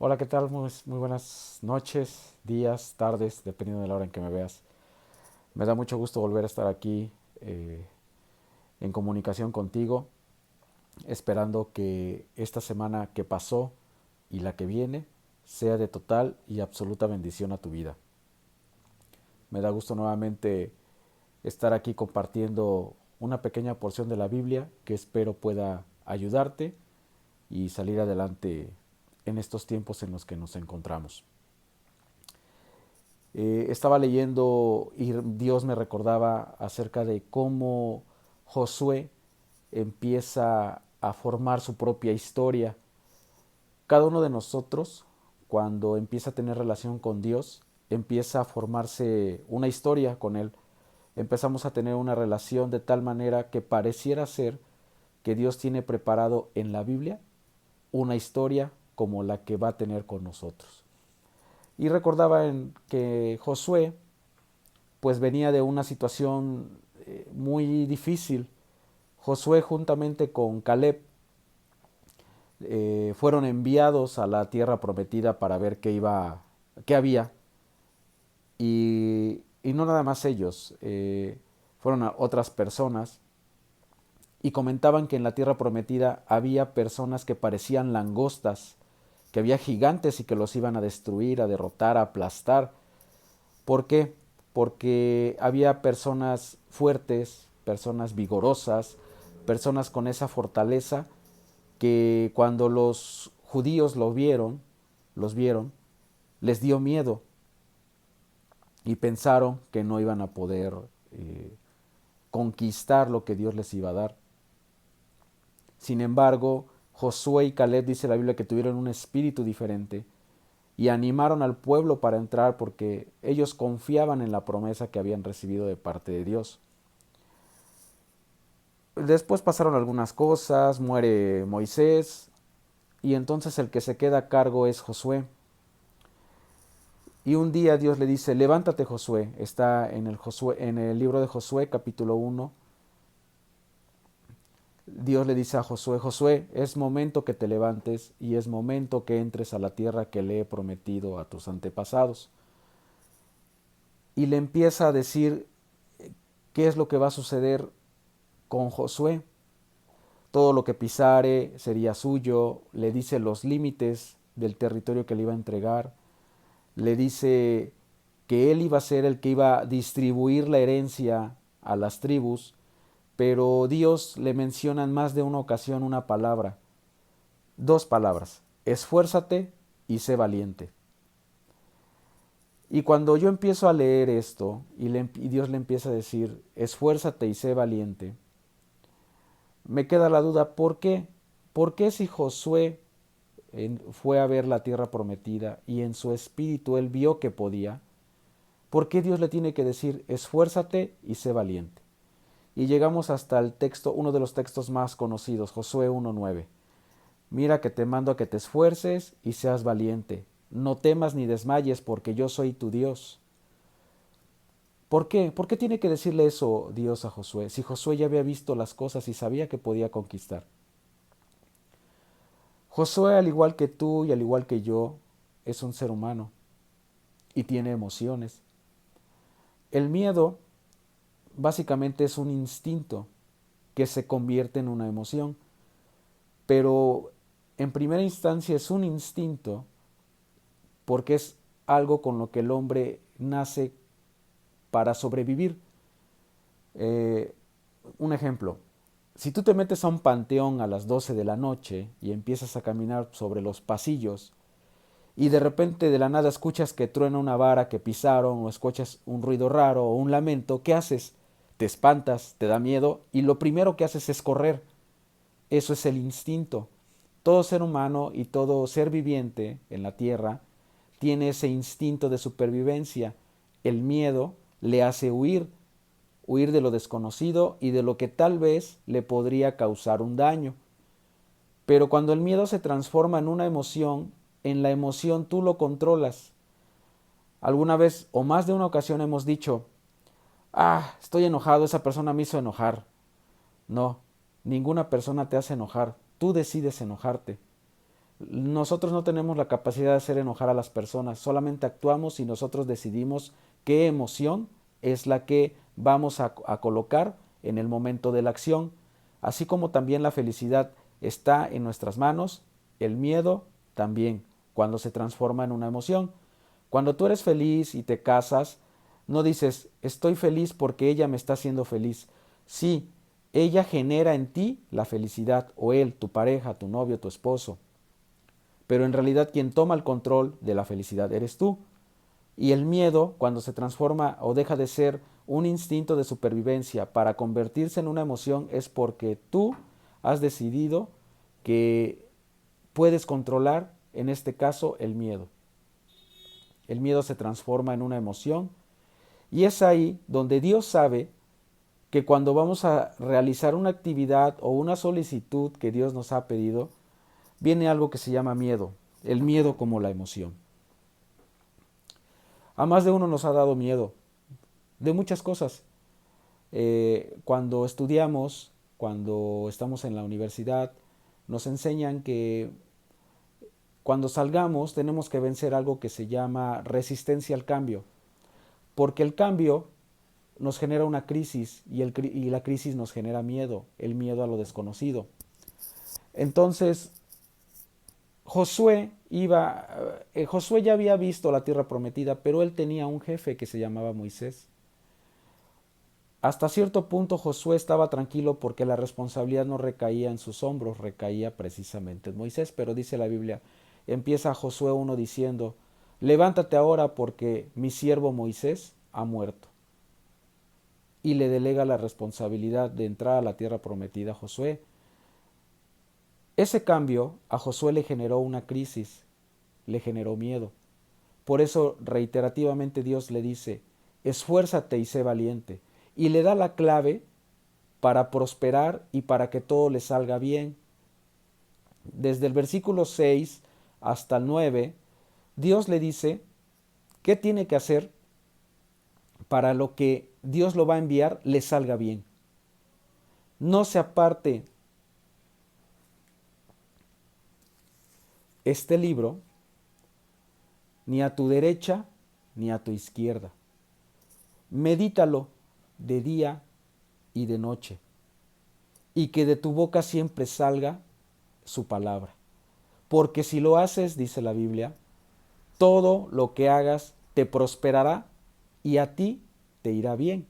Hola, ¿qué tal? Muy buenas noches, días, tardes, dependiendo de la hora en que me veas. Me da mucho gusto volver a estar aquí eh, en comunicación contigo, esperando que esta semana que pasó y la que viene sea de total y absoluta bendición a tu vida. Me da gusto nuevamente estar aquí compartiendo una pequeña porción de la Biblia que espero pueda ayudarte y salir adelante en estos tiempos en los que nos encontramos. Estaba leyendo y Dios me recordaba acerca de cómo Josué empieza a formar su propia historia. Cada uno de nosotros, cuando empieza a tener relación con Dios, empieza a formarse una historia con Él. Empezamos a tener una relación de tal manera que pareciera ser que Dios tiene preparado en la Biblia una historia como la que va a tener con nosotros. Y recordaba que Josué pues venía de una situación muy difícil. Josué juntamente con Caleb fueron enviados a la tierra prometida para ver qué había. Y no nada más ellos, fueron a otras personas y comentaban que en la tierra prometida había personas que parecían langostas, que había gigantes y que los iban a destruir, a derrotar, a aplastar. ¿Por qué? Porque había personas fuertes, personas vigorosas, personas con esa fortaleza que cuando los judíos los vieron, les dio miedo y pensaron que no iban a poder eh, conquistar lo que Dios les iba a dar. Sin embargo, Josué y Caleb dice la Biblia que tuvieron un espíritu diferente y animaron al pueblo para entrar porque ellos confiaban en la promesa que habían recibido de parte de Dios. Después pasaron algunas cosas, muere Moisés y entonces el que se queda a cargo es Josué. Y un día Dios le dice, levántate Josué, está en el libro de Josué capítulo 1. Dios le dice a Josué, Josué, es momento que te levantes y es momento que entres a la tierra que le he prometido a tus antepasados. Y le empieza a decir qué es lo que va a suceder con Josué. Todo lo que pisare sería suyo, le dice los límites del territorio que le iba a entregar, le dice que él iba a ser el que iba a distribuir la herencia a las tribus, pero Dios le menciona en más de una ocasión una palabra, dos palabras, esfuérzate y sé valiente. Y cuando yo empiezo a leer esto y Dios le empieza a decir, esfuérzate y sé valiente, me queda la duda, ¿por qué? ¿Por qué si Josué fue a ver la tierra prometida y en su espíritu él vio que podía, ¿por qué Dios le tiene que decir esfuérzate y sé valiente? Y llegamos hasta el texto, uno de los textos más conocidos, Josué 1:9. Mira que te mando a que te esfuerces y seas valiente. No temas ni desmayes porque yo soy tu Dios. ¿Por qué? ¿Por qué tiene que decirle eso Dios a Josué? Si Josué ya había visto las cosas y sabía que podía conquistar. Josué, al igual que tú y al igual que yo, es un ser humano y tiene emociones. El miedo básicamente es un instinto que se convierte en una emoción, pero en primera instancia es un instinto porque es algo con lo que el hombre nace para sobrevivir. Eh, un ejemplo, si tú te metes a un panteón a las 12 de la noche y empiezas a caminar sobre los pasillos y de repente de la nada escuchas que truena una vara que pisaron o escuchas un ruido raro o un lamento, ¿qué haces? Te espantas, te da miedo y lo primero que haces es correr. Eso es el instinto. Todo ser humano y todo ser viviente en la tierra tiene ese instinto de supervivencia. El miedo le hace huir, huir de lo desconocido y de lo que tal vez le podría causar un daño. Pero cuando el miedo se transforma en la emoción tú lo controlas. Alguna vez o más de una ocasión hemos dicho, estoy enojado, esa persona me hizo enojar. No, ninguna persona te hace enojar, tú decides enojarte. Nosotros no tenemos la capacidad de hacer enojar a las personas, solamente actuamos y nosotros decidimos qué emoción es la que vamos a colocar en el momento de la acción. Así como también la felicidad está en nuestras manos, el miedo también, cuando se transforma en una emoción. Cuando tú eres feliz y te casas, no dices, estoy feliz porque ella me está haciendo feliz. Sí, ella genera en ti la felicidad, o él, tu pareja, tu novio, tu esposo. Pero en realidad quien toma el control de la felicidad eres tú. Y el miedo, cuando se transforma o deja de ser un instinto de supervivencia para convertirse en una emoción, es porque tú has decidido que puedes controlar, en este caso, el miedo. El miedo se transforma en una emoción y es ahí donde Dios sabe que cuando vamos a realizar una actividad o una solicitud que Dios nos ha pedido, viene algo que se llama miedo, el miedo como la emoción. A más de uno nos ha dado miedo de muchas cosas. Cuando estudiamos, cuando estamos en la universidad, nos enseñan que cuando salgamos tenemos que vencer algo que se llama resistencia al cambio, porque el cambio nos genera una crisis y la crisis nos genera miedo, el miedo a lo desconocido. Entonces, Josué ya había visto la tierra prometida, pero él tenía un jefe que se llamaba Moisés. Hasta cierto punto Josué estaba tranquilo porque la responsabilidad no recaía en sus hombros, recaía precisamente en Moisés, pero dice la Biblia, empieza Josué 1 diciendo, levántate ahora porque mi siervo Moisés ha muerto. Y le delega la responsabilidad de entrar a la tierra prometida a Josué. Ese cambio a Josué le generó una crisis, le generó miedo. Por eso reiterativamente Dios le dice, esfuérzate y sé valiente. Y le da la clave para prosperar y para que todo le salga bien. Desde el versículo 6 hasta el 9, Dios le dice qué tiene que hacer para lo que Dios lo va a enviar le salga bien. No se aparte este libro ni a tu derecha ni a tu izquierda. Medítalo de día y de noche, y que de tu boca siempre salga su palabra. Porque si lo haces, dice la Biblia, todo lo que hagas te prosperará y a ti te irá bien.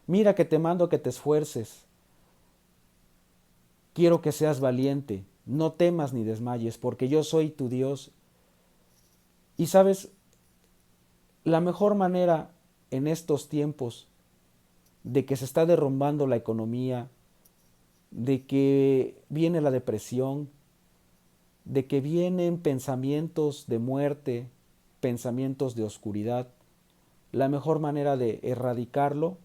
Mira que te mando que te esfuerces. Quiero que seas valiente. No temas ni desmayes, porque yo soy tu Dios. Y sabes, la mejor manera en estos tiempos de que se está derrumbando la economía, de que viene la depresión, de que vienen pensamientos de muerte, pensamientos de oscuridad, la mejor manera de erradicarlo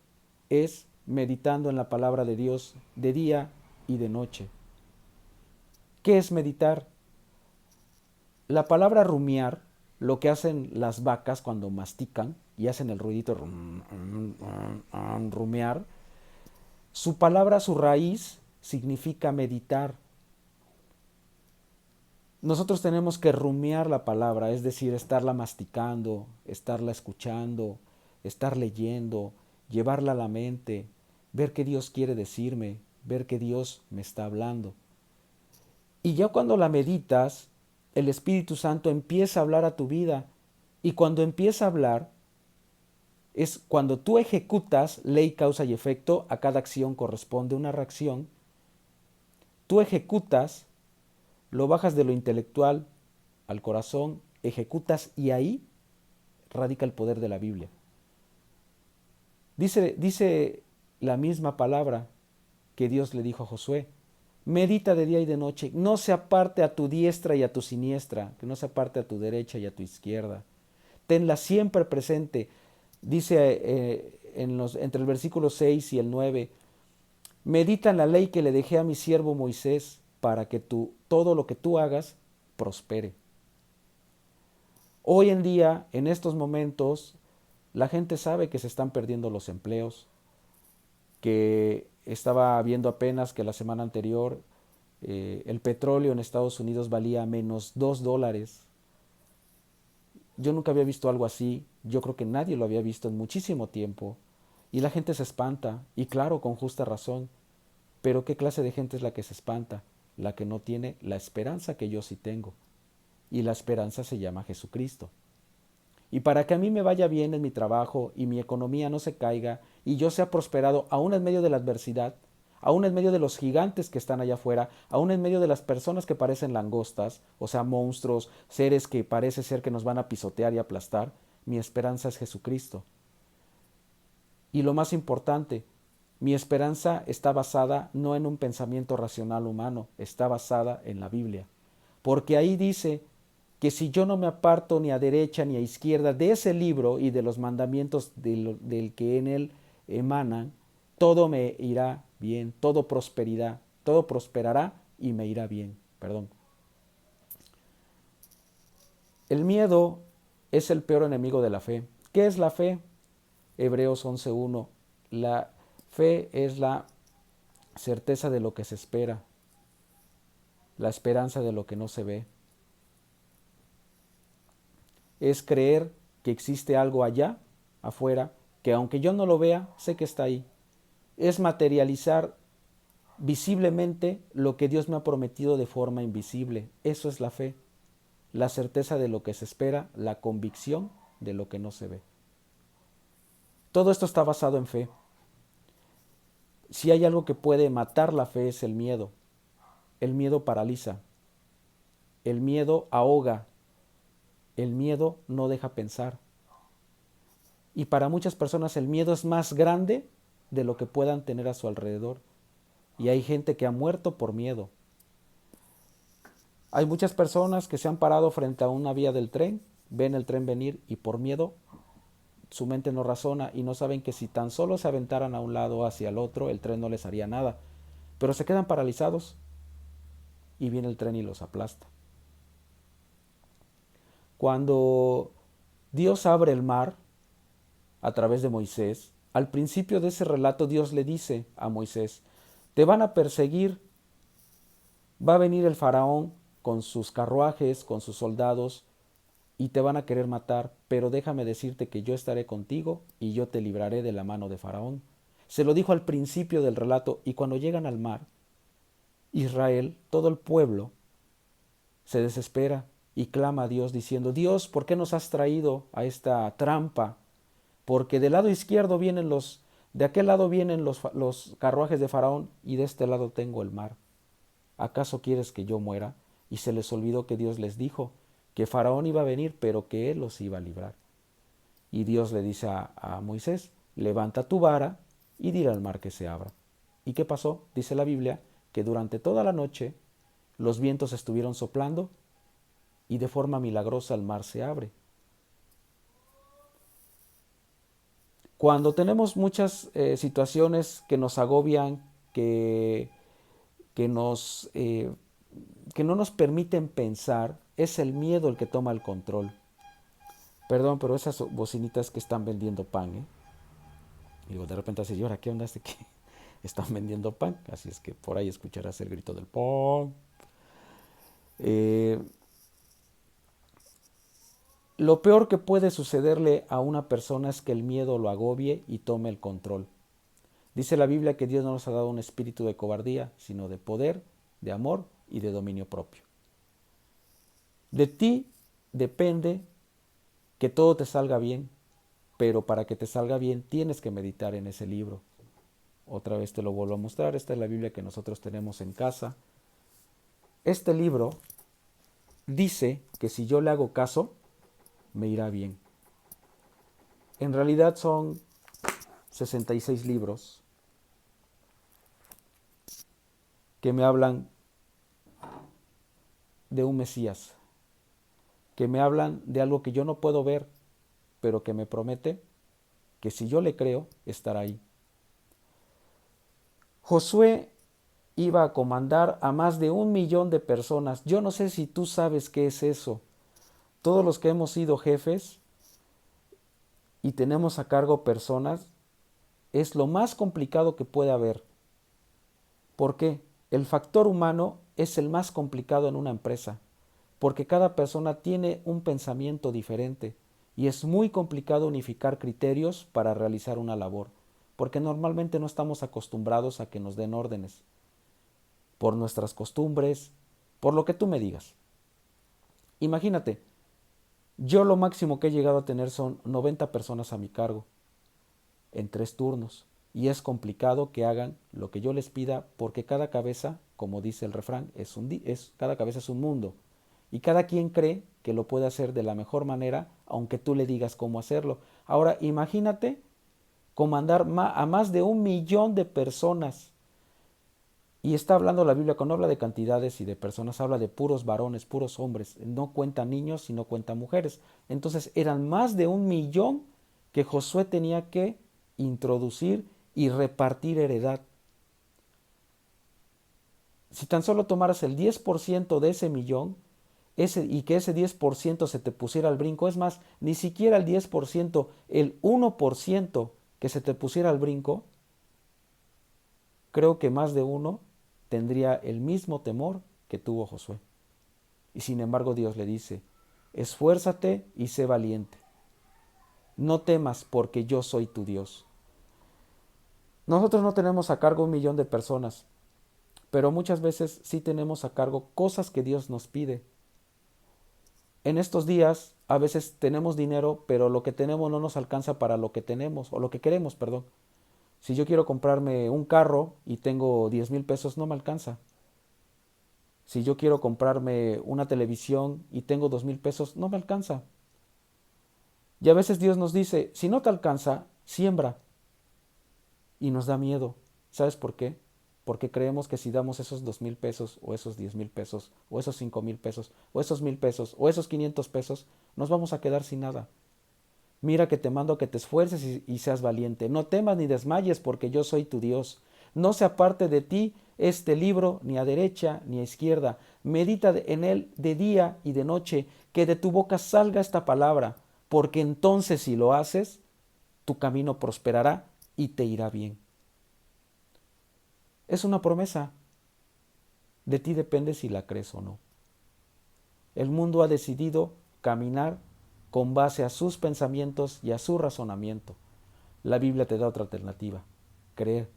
es meditando en la palabra de Dios de día y de noche. ¿Qué es meditar? La palabra rumiar, lo que hacen las vacas cuando mastican y hacen el ruidito rumiar, su palabra, su raíz significa meditar. Nosotros tenemos que rumiar la palabra, es decir, estarla masticando, estarla escuchando, estar leyendo, llevarla a la mente, ver qué Dios quiere decirme, ver que Dios me está hablando. Y ya cuando la meditas, el Espíritu Santo empieza a hablar a tu vida. Y cuando empieza a hablar, es cuando tú ejecutas ley, causa y efecto, a cada acción corresponde una reacción. Tú ejecutas, lo bajas de lo intelectual al corazón, ejecutas y ahí radica el poder de la Biblia. Dice la misma palabra que Dios le dijo a Josué. Medita de día y de noche, no se aparte a tu diestra y a tu siniestra, que no se aparte a tu derecha y a tu izquierda. Tenla siempre presente. Dice entre el versículo 6 y el 9, medita en la ley que le dejé a mi siervo Moisés para que todo lo que tú hagas prospere. Hoy en día, en estos momentos, la gente sabe que se están perdiendo los empleos, que estaba viendo apenas que la semana anterior el petróleo en Estados Unidos valía menos $2. Yo nunca había visto algo así, yo creo que nadie lo había visto en muchísimo tiempo. Y la gente se espanta, y claro, con justa razón. Pero ¿qué clase de gente es la que se espanta? La que no tiene la esperanza que yo sí tengo. Y la esperanza se llama Jesucristo. Y para que a mí me vaya bien en mi trabajo y mi economía no se caiga y yo sea prosperado aún en medio de la adversidad, aún en medio de los gigantes que están allá afuera, aún en medio de las personas que parecen langostas, o sea, monstruos, seres que parece ser que nos van a pisotear y aplastar, mi esperanza es Jesucristo. Y lo más importante, mi esperanza está basada no en un pensamiento racional humano, está basada en la Biblia. Porque ahí dice que si yo no me aparto ni a derecha ni a izquierda de ese libro y de los mandamientos del que en él emanan, todo me irá bien, todo prosperará y me irá bien. Perdón. El miedo es el peor enemigo de la fe. ¿Qué es la fe? Hebreos 11:1. La fe es la certeza de lo que se espera, la esperanza de lo que no se ve. Es creer que existe algo allá, afuera, que aunque yo no lo vea, sé que está ahí. Es materializar visiblemente lo que Dios me ha prometido de forma invisible. Eso es la fe, la certeza de lo que se espera, la convicción de lo que no se ve. Todo esto está basado en fe. Si hay algo que puede matar la fe es el miedo. El miedo paraliza. El miedo ahoga. El miedo no deja pensar. Y para muchas personas el miedo es más grande de lo que puedan tener a su alrededor. Y hay gente que ha muerto por miedo. Hay muchas personas que se han parado frente a una vía del tren, ven el tren venir y por miedo su mente no razona y no saben que si tan solo se aventaran a un lado o hacia el otro, el tren no les haría nada. Pero se quedan paralizados y viene el tren y los aplasta. Cuando Dios abre el mar a través de Moisés, al principio de ese relato Dios le dice a Moisés, te van a perseguir, va a venir el faraón con sus carruajes, con sus soldados, y te van a querer matar, pero déjame decirte que yo estaré contigo y yo te libraré de la mano de faraón. Se lo dijo al principio del relato, y cuando llegan al mar, Israel, todo el pueblo, se desespera y clama a Dios diciendo, Dios, ¿por qué nos has traído a esta trampa? Porque del lado izquierdo vienen de aquel lado vienen los carruajes de Faraón y de este lado tengo el mar. ¿Acaso quieres que yo muera? Y se les olvidó que Dios les dijo que Faraón iba a venir, pero que él los iba a librar. Y Dios le dice a Moisés, levanta tu vara y dile al mar que se abra. ¿Y qué pasó? Dice la Biblia que durante toda la noche los vientos estuvieron soplando y de forma milagrosa el mar se abre. Cuando tenemos muchas situaciones que nos agobian, que, nos, que no nos permiten pensar, es el miedo el que toma el control. Perdón, pero esas bocinitas que están vendiendo pan, ¿eh? Y digo, de repente así, ¿y ahora qué onda este que están vendiendo pan? Así es que por ahí escucharás el grito del pan. Eh, Lo peor que puede sucederle a una persona es que el miedo lo agobie y tome el control. Dice la Biblia que Dios no nos ha dado un espíritu de cobardía, sino de poder, de amor y de dominio propio. De ti depende que todo te salga bien, pero para que te salga bien tienes que meditar en ese libro. Otra vez te lo vuelvo a mostrar, esta es la Biblia que nosotros tenemos en casa. Este libro dice que si yo le hago caso, me irá bien. En realidad son 66 libros que me hablan de un Mesías, que me hablan de algo que yo no puedo ver, pero que me promete que si yo le creo, estará ahí. Josué iba a comandar a más de 1 millón de personas. Yo no sé si tú sabes qué es eso. Todos los que hemos sido jefes y tenemos a cargo personas, es lo más complicado que puede haber. ¿Por qué? El factor humano es el más complicado en una empresa, porque cada persona tiene un pensamiento diferente y es muy complicado unificar criterios para realizar una labor, porque normalmente no estamos acostumbrados a que nos den órdenes, por nuestras costumbres, por lo que tú me digas. Imagínate, yo lo máximo que he llegado a tener son 90 personas a mi cargo, en 3 turnos, y es complicado que hagan lo que yo les pida porque cada cabeza, como dice el refrán, cada cabeza es un mundo, y cada quien cree que lo puede hacer de la mejor manera, aunque tú le digas cómo hacerlo. Ahora imagínate comandar a más de 1 millón de personas. Y está hablando la Biblia, cuando habla de cantidades y de personas, habla de puros varones, puros hombres. No cuenta niños y no cuenta mujeres. Entonces eran más de 1 millón que Josué tenía que introducir y repartir heredad. Si tan solo tomaras el 10% de ese millón y que ese 10% se te pusiera al brinco, es más, ni siquiera el 10%, el 1% que se te pusiera al brinco, creo que más de uno tendría el mismo temor que tuvo Josué. Y sin embargo Dios le dice, esfuérzate y sé valiente. No temas porque yo soy tu Dios. Nosotros no tenemos a cargo 1 millón de personas, pero muchas veces sí tenemos a cargo cosas que Dios nos pide. En estos días a veces tenemos dinero, pero lo que tenemos no nos alcanza para lo que tenemos, o lo que queremos, perdón. Si yo quiero comprarme un carro y tengo 10,000 pesos, no me alcanza. Si yo quiero comprarme una televisión y tengo 2,000 pesos, no me alcanza. Y a veces Dios nos dice, si no te alcanza, siembra. Y nos da miedo. ¿Sabes por qué? Porque creemos que si damos esos 2,000 pesos, o esos 10,000 pesos, o esos 5,000 pesos, o esos 1,000 pesos, o esos 500 pesos, nos vamos a quedar sin nada. Mira que te mando a que te esfuerces y seas valiente. No temas ni desmayes, porque yo soy tu Dios. No se aparte de ti este libro, ni a derecha ni a izquierda. Medita en él de día y de noche, que de tu boca salga esta palabra, porque entonces si lo haces, tu camino prosperará y te irá bien. Es una promesa. De ti depende si la crees o no. El mundo ha decidido caminar con base a sus pensamientos y a su razonamiento. La Biblia te da otra alternativa. Creer,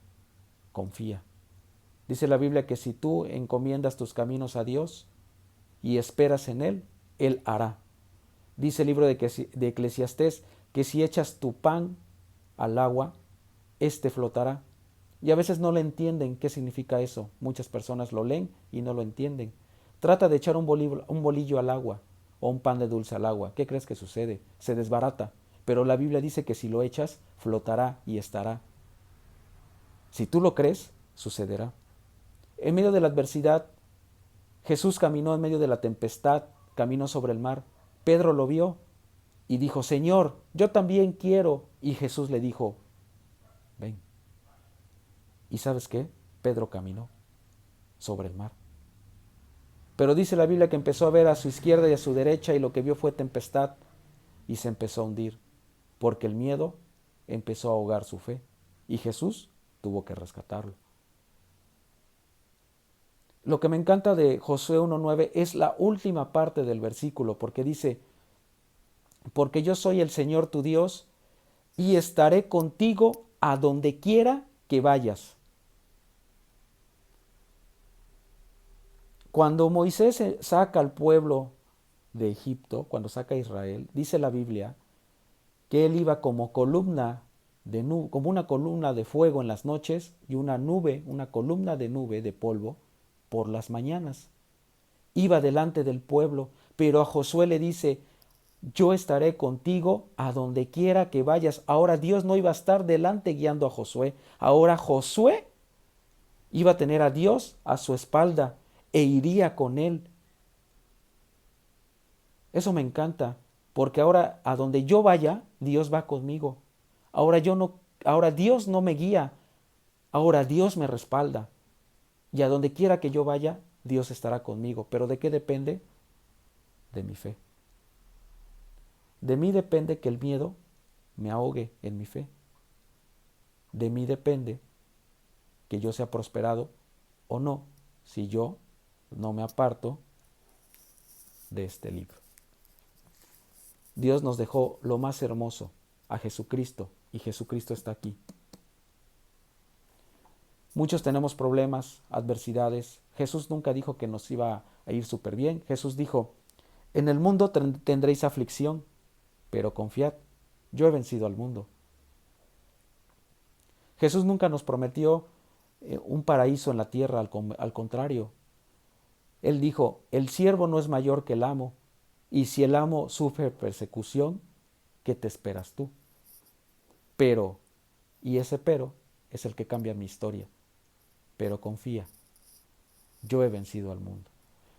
confía. Dice la Biblia que si tú encomiendas tus caminos a Dios y esperas en Él hará. Dice el libro de Eclesiastés que si echas tu pan al agua, éste flotará. Y a veces no le entienden qué significa eso. Muchas personas lo leen y no lo entienden. Trata de echar un bolillo al agua o un pan de dulce al agua. ¿Qué crees que sucede? Se desbarata. Pero la Biblia dice que si lo echas, flotará y estará. Si tú lo crees, sucederá. En medio de la adversidad, Jesús caminó en medio de la tempestad, caminó sobre el mar. Pedro lo vio y dijo, Señor, yo también quiero. Y Jesús le dijo, ven. ¿Y sabes qué? Pedro caminó sobre el mar. Pero dice la Biblia que empezó a ver a su izquierda y a su derecha y lo que vio fue tempestad y se empezó a hundir, porque el miedo empezó a ahogar su fe y Jesús tuvo que rescatarlo. Lo que me encanta de Josué 1:9 es la última parte del versículo, porque dice, porque yo soy el Señor tu Dios y estaré contigo a donde quiera que vayas. Cuando Moisés saca al pueblo de Egipto, cuando saca a Israel, dice la Biblia que él iba como como una columna de fuego en las noches y una columna de nube de polvo por las mañanas. Iba delante del pueblo, pero a Josué le dice, yo estaré contigo a donde quiera que vayas. Ahora Dios no iba a estar delante guiando a Josué, ahora Josué iba a tener a Dios a su espalda e iría con él. Eso me encanta, porque ahora a donde yo vaya, Dios va conmigo. Ahora Dios no me guía, ahora Dios me respalda. Y a donde quiera que yo vaya, Dios estará conmigo. ¿Pero de qué depende? De mi fe. De mí depende que el miedo me ahogue en mi fe. De mí depende que yo sea prosperado o no, si yo no me aparto de este libro. Dios nos dejó lo más hermoso, a Jesucristo, y Jesucristo está aquí. Muchos tenemos problemas, adversidades. Jesús nunca dijo que nos iba a ir súper bien. Jesús dijo, en el mundo tendréis aflicción, pero confiad, yo he vencido al mundo. Jesús nunca nos prometió un paraíso en la tierra, al contrario. Él dijo, el siervo no es mayor que el amo, y si el amo sufre persecución, ¿qué te esperas tú? Pero, y ese pero es el que cambia mi historia, pero confía, yo he vencido al mundo.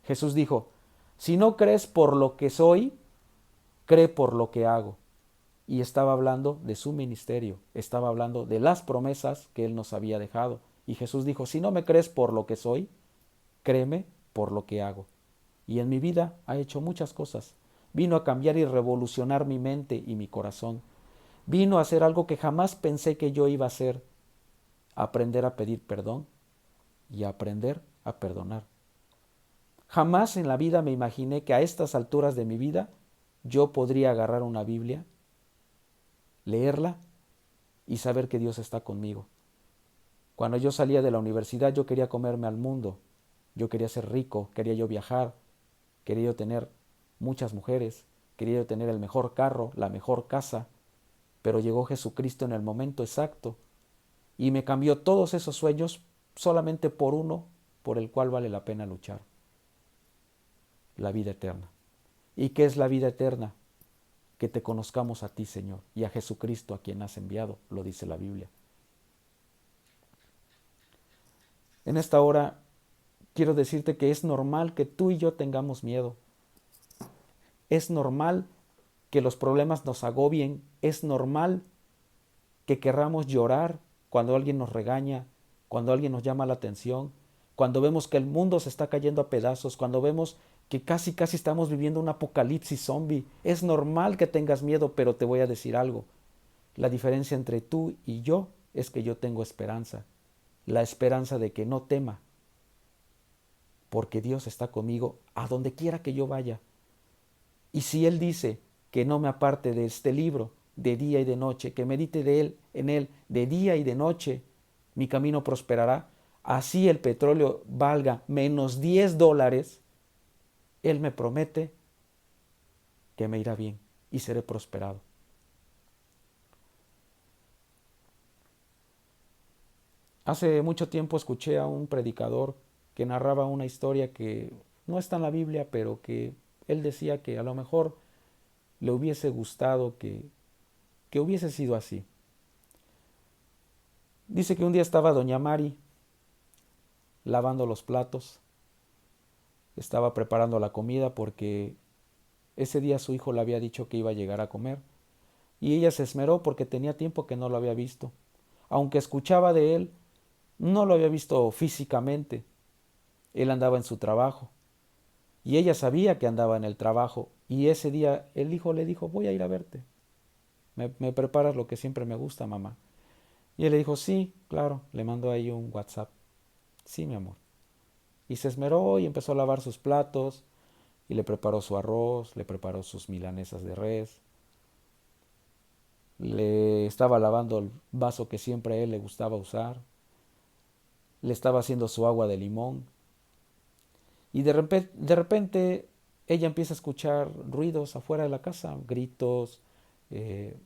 Jesús dijo, si no crees por lo que soy, cree por lo que hago. Y estaba hablando de su ministerio, estaba hablando de las promesas que Él nos había dejado. Y Jesús dijo, si no me crees por lo que soy, créeme por lo que hago. Y en mi vida ha hecho muchas cosas. Vino a cambiar y revolucionar mi mente y mi corazón. Vino a hacer algo que jamás pensé que yo iba a hacer, aprender a pedir perdón y a aprender a perdonar. Jamás en la vida me imaginé que a estas alturas de mi vida yo podría agarrar una Biblia, leerla y saber que Dios está conmigo. Cuando yo salía de la universidad yo quería comerme al mundo, yo quería ser rico, quería yo viajar, quería yo tener muchas mujeres, quería yo tener el mejor carro, la mejor casa, pero llegó Jesucristo en el momento exacto y me cambió todos esos sueños solamente por uno por el cual vale la pena luchar: la vida eterna. ¿Y qué es la vida eterna? Que te conozcamos a ti, Señor, y a Jesucristo a quien has enviado, lo dice la Biblia. En esta hora quiero decirte que es normal que tú y yo tengamos miedo. Es normal que los problemas nos agobien. Es normal que querramos llorar cuando alguien nos regaña, cuando alguien nos llama la atención, cuando vemos que el mundo se está cayendo a pedazos, cuando vemos que casi estamos viviendo un apocalipsis zombie. Es normal que tengas miedo, pero te voy a decir algo. La diferencia entre tú y yo es que yo tengo esperanza. La esperanza de que no tema, porque Dios está conmigo a donde quiera que yo vaya. Y si Él dice que no me aparte de este libro de día y de noche, que medite en él de día y de noche, mi camino prosperará. Así el petróleo valga menos $10, Él me promete que me irá bien y seré prosperado. Hace mucho tiempo escuché a un predicador que narraba una historia que no está en la Biblia, pero que él decía que a lo mejor le hubiese gustado que hubiese sido así. Dice que un día estaba doña Mari lavando los platos, estaba preparando la comida porque ese día su hijo le había dicho que iba a llegar a comer, y ella se esmeró porque tenía tiempo que no lo había visto. Aunque escuchaba de él, no lo había visto físicamente. Él andaba en su trabajo y ella sabía que andaba en el trabajo, y ese día el hijo le dijo, voy a ir a verte, me preparas lo que siempre me gusta, mamá. Y él le dijo, sí, claro. Le mandó ahí un WhatsApp, sí, mi amor. Y se esmeró y empezó a lavar sus platos, y le preparó su arroz, le preparó sus milanesas de res, le estaba lavando el vaso que siempre a él le gustaba usar, le estaba haciendo su agua de limón. Y de repente ella empieza a escuchar ruidos afuera de la casa, gritos, eh,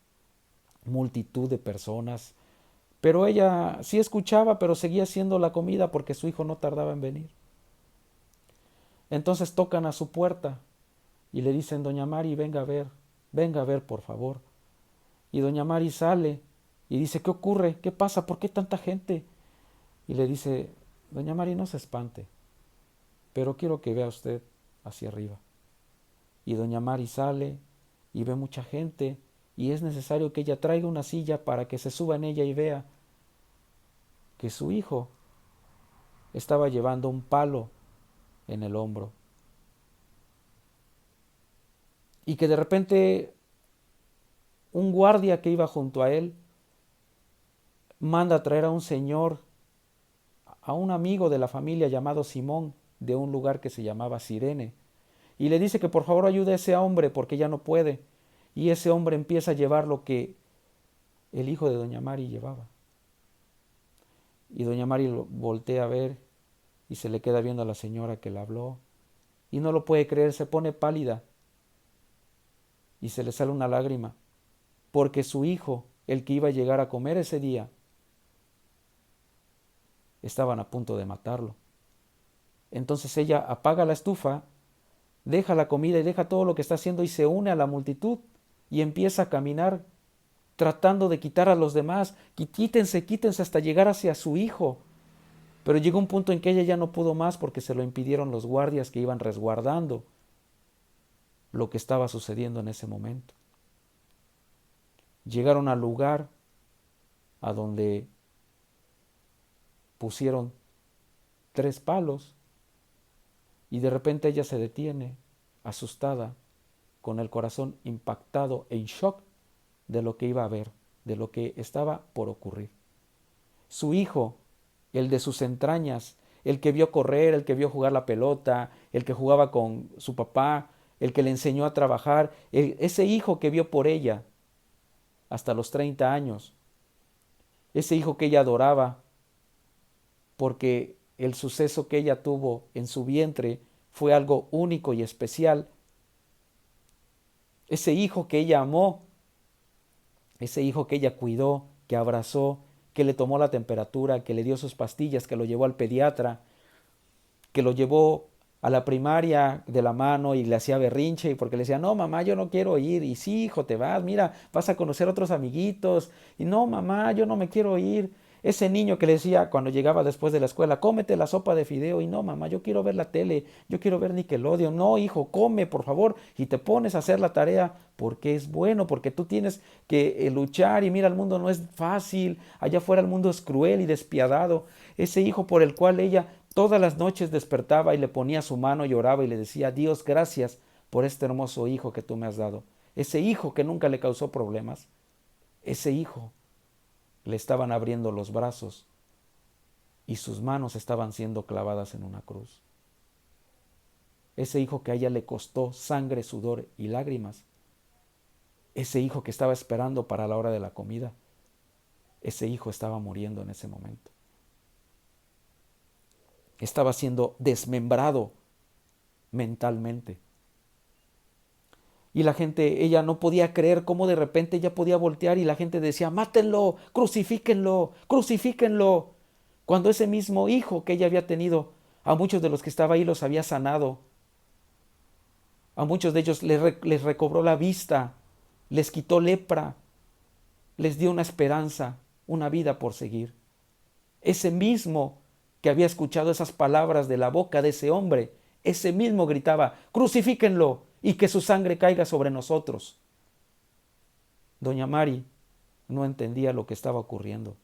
multitud de personas. Pero ella sí escuchaba, pero seguía haciendo la comida porque su hijo no tardaba en venir. Entonces tocan a su puerta y le dicen, doña Mari, venga a ver, por favor. Y doña Mari sale y dice, ¿qué ocurre? ¿Qué pasa? ¿Por qué tanta gente? Y le dice, doña Mari, no se espante, pero quiero que vea usted hacia arriba. Y doña Mari sale y ve mucha gente, y es necesario que ella traiga una silla para que se suba en ella y vea que su hijo estaba llevando un palo en el hombro. Y que de repente un guardia que iba junto a él manda a traer a un señor, a un amigo de la familia llamado Simón, de un lugar que se llamaba Cirene. Y le dice que por favor ayude a ese hombre porque ya no puede. Y ese hombre empieza a llevar lo que el hijo de doña Mari llevaba. Y doña Mari lo voltea a ver y se le queda viendo a la señora que le habló. Y no lo puede creer, se pone pálida. Y se le sale una lágrima. Porque su hijo, el que iba a llegar a comer ese día, estaban a punto de matarlo. Entonces ella apaga la estufa, deja la comida y deja todo lo que está haciendo y se une a la multitud y empieza a caminar tratando de quitar a los demás. Quítense, quítense hasta llegar hacia su hijo. Pero llegó un punto en que ella ya no pudo más porque se lo impidieron los guardias que iban resguardando lo que estaba sucediendo en ese momento. Llegaron al lugar a donde pusieron 3 palos y de repente ella se detiene, asustada, con el corazón impactado, en shock de lo que iba a ver, de lo que estaba por ocurrir. Su hijo, el de sus entrañas, el que vio correr, el que vio jugar la pelota, el que jugaba con su papá, el que le enseñó a trabajar, ese hijo que vio por ella hasta los 30 años, ese hijo que ella adoraba, porque el suceso que ella tuvo en su vientre fue algo único y especial. Ese hijo que ella amó, ese hijo que ella cuidó, que abrazó, que le tomó la temperatura, que le dio sus pastillas, que lo llevó al pediatra, que lo llevó a la primaria de la mano y le hacía berrinche porque le decía, no mamá, yo no quiero ir. Y sí, hijo, te vas, mira, vas a conocer otros amiguitos. Y no mamá, yo no me quiero ir. Ese niño que le decía cuando llegaba después de la escuela, cómete la sopa de fideo. Y no mamá, yo quiero ver la tele, yo quiero ver Nickelodeon. No hijo, come por favor. Y te pones a hacer la tarea porque es bueno, porque tú tienes que luchar. Y mira, el mundo no es fácil, allá afuera el mundo es cruel y despiadado. Ese hijo por el cual ella todas las noches despertaba y le ponía su mano y oraba y le decía, Dios, gracias por este hermoso hijo que tú me has dado. Ese hijo que nunca le causó problemas, ese hijo le estaban abriendo los brazos y sus manos estaban siendo clavadas en una cruz. Ese hijo que a ella le costó sangre, sudor y lágrimas. Ese hijo que estaba esperando para la hora de la comida. Ese hijo estaba muriendo en ese momento. Estaba siendo desmembrado mentalmente. Y la gente, ella no podía creer cómo de repente ella podía voltear y la gente decía, mátenlo, crucifíquenlo, crucifíquenlo. Cuando ese mismo hijo que ella había tenido, a muchos de los que estaba ahí los había sanado. A muchos de ellos les recobró la vista, les quitó lepra, les dio una esperanza, una vida por seguir. Ese mismo que había escuchado esas palabras de la boca de ese hombre, ese mismo gritaba, crucifíquenlo y que su sangre caiga sobre nosotros. Doña Mari no entendía lo que estaba ocurriendo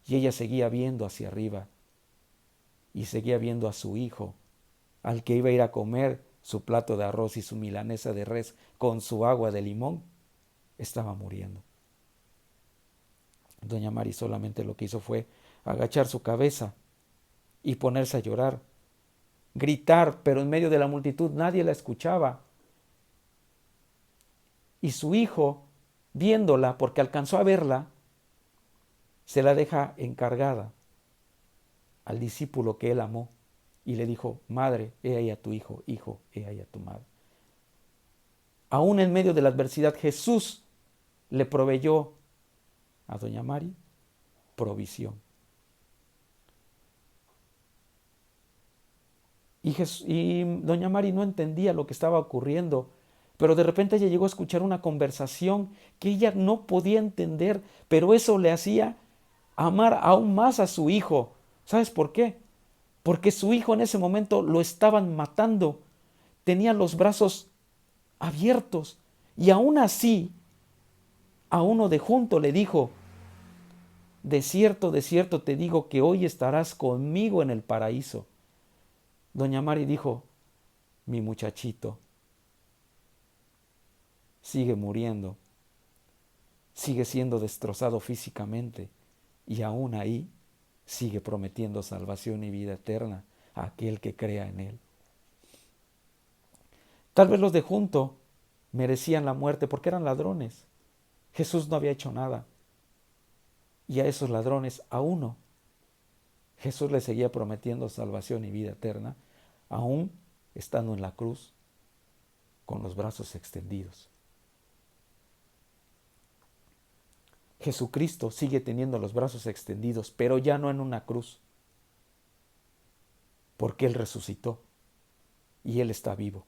y ella seguía viendo hacia arriba y seguía viendo a su hijo, al que iba a ir a comer su plato de arroz y su milanesa de res con su agua de limón, estaba muriendo. Doña Mari solamente lo que hizo fue agachar su cabeza y ponerse a llorar, gritar, pero en medio de la multitud nadie la escuchaba. Y su hijo, viéndola, porque alcanzó a verla, se la deja encargada al discípulo que él amó y le dijo, madre, he ahí a tu hijo, hijo, he ahí a tu madre. Aún en medio de la adversidad, Jesús le proveyó a doña Mari provisión. Y doña Mari no entendía lo que estaba ocurriendo, pero de repente ella llegó a escuchar una conversación que ella no podía entender, pero eso le hacía amar aún más a su hijo. ¿Sabes por qué? Porque su hijo en ese momento lo estaban matando, tenía los brazos abiertos y aún así a uno de junto le dijo, de cierto te digo que hoy estarás conmigo en el paraíso. Doña Mari dijo, mi muchachito sigue muriendo, sigue siendo destrozado físicamente y aún ahí sigue prometiendo salvación y vida eterna, a aquel que crea en Él. Tal vez los de junto merecían la muerte porque eran ladrones. Jesús no había hecho nada. Y a esos ladrones, a uno, Jesús le seguía prometiendo salvación y vida eterna, aún estando en la cruz con los brazos extendidos. Jesucristo sigue teniendo los brazos extendidos, pero ya no en una cruz, porque Él resucitó y Él está vivo.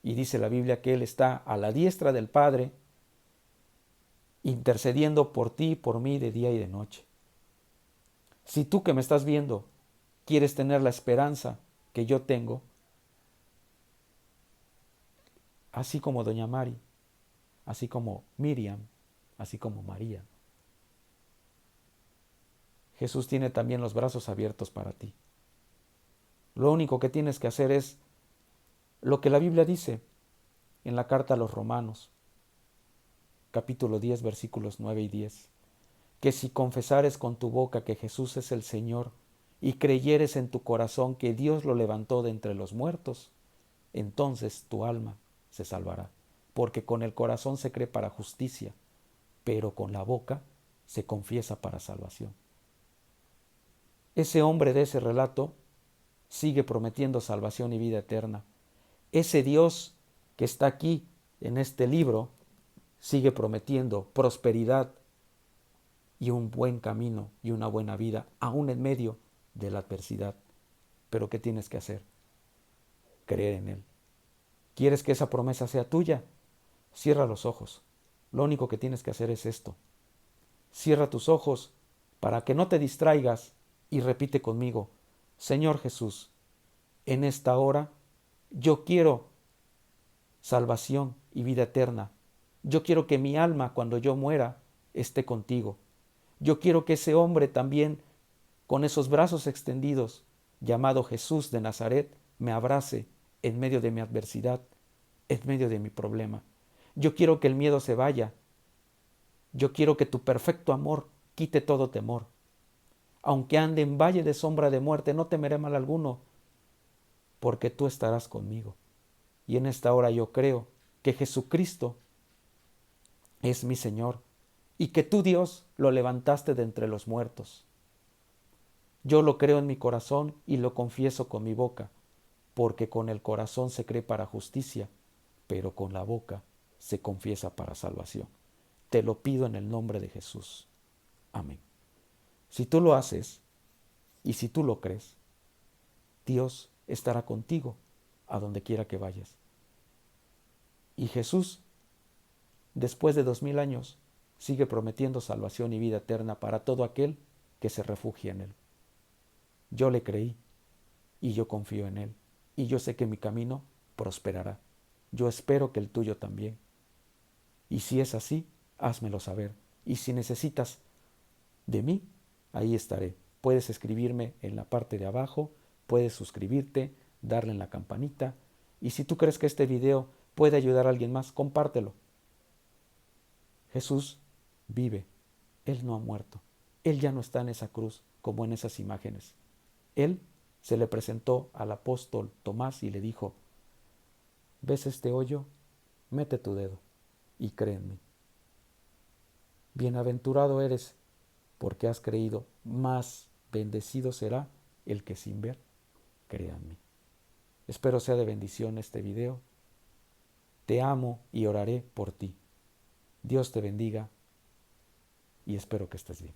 Y dice la Biblia que Él está a la diestra del Padre, intercediendo por ti y por mí de día y de noche. Si tú que me estás viendo quieres tener la esperanza que yo tengo, así como doña Mari, así como Miriam, así como María, Jesús tiene también los brazos abiertos para ti. Lo único que tienes que hacer es lo que la Biblia dice en la carta a los Romanos, capítulo 10, versículos 9 y 10, que si confesares con tu boca que Jesús es el Señor y creyeres en tu corazón que Dios lo levantó de entre los muertos, entonces tu alma se salvará, porque con el corazón se cree para justicia, pero con la boca se confiesa para salvación. Ese hombre de ese relato sigue prometiendo salvación y vida eterna. Ese Dios que está aquí en este libro sigue prometiendo prosperidad y un buen camino y una buena vida, aún en medio de la adversidad. Pero ¿qué tienes que hacer? Creer en Él. ¿Quieres que esa promesa sea tuya? Cierra los ojos. Lo único que tienes que hacer es esto. Cierra tus ojos para que no te distraigas y repite conmigo: Señor Jesús, en esta hora yo quiero salvación y vida eterna. Yo quiero que mi alma, cuando yo muera, esté contigo. Yo quiero que ese hombre también, con esos brazos extendidos, llamado Jesús de Nazaret, me abrace en medio de mi adversidad, en medio de mi problema. Yo quiero que el miedo se vaya. Yo quiero que tu perfecto amor quite todo temor. Aunque ande en valle de sombra de muerte, no temeré mal alguno, porque tú estarás conmigo. Y en esta hora yo creo que Jesucristo es mi Señor y que tú, Dios, lo levantaste de entre los muertos. Yo lo creo en mi corazón y lo confieso con mi boca, porque con el corazón se cree para justicia, pero con la boca se confiesa para salvación. Te lo pido en el nombre de Jesús. Amén. Si tú lo haces y si tú lo crees, Dios estará contigo a donde quiera que vayas. Y Jesús, después de 2000 años, sigue prometiendo salvación y vida eterna para todo aquel que se refugia en Él. Yo le creí y yo confío en Él. Y yo sé que mi camino prosperará. Yo espero que el tuyo también. Y si es así, házmelo saber. Y si necesitas de mí, ahí estaré. Puedes escribirme en la parte de abajo, puedes suscribirte, darle en la campanita. Y si tú crees que este video puede ayudar a alguien más, compártelo. Jesús vive. Él no ha muerto. Él ya no está en esa cruz como en esas imágenes. Él se le presentó al apóstol Tomás y le dijo: ¿ves este hoyo? Mete tu dedo y cree en mí. Bienaventurado eres porque has creído, más bendecido será el que sin ver crea en mí. Espero sea de bendición este video. Te amo y oraré por ti. Dios te bendiga y espero que estés bien.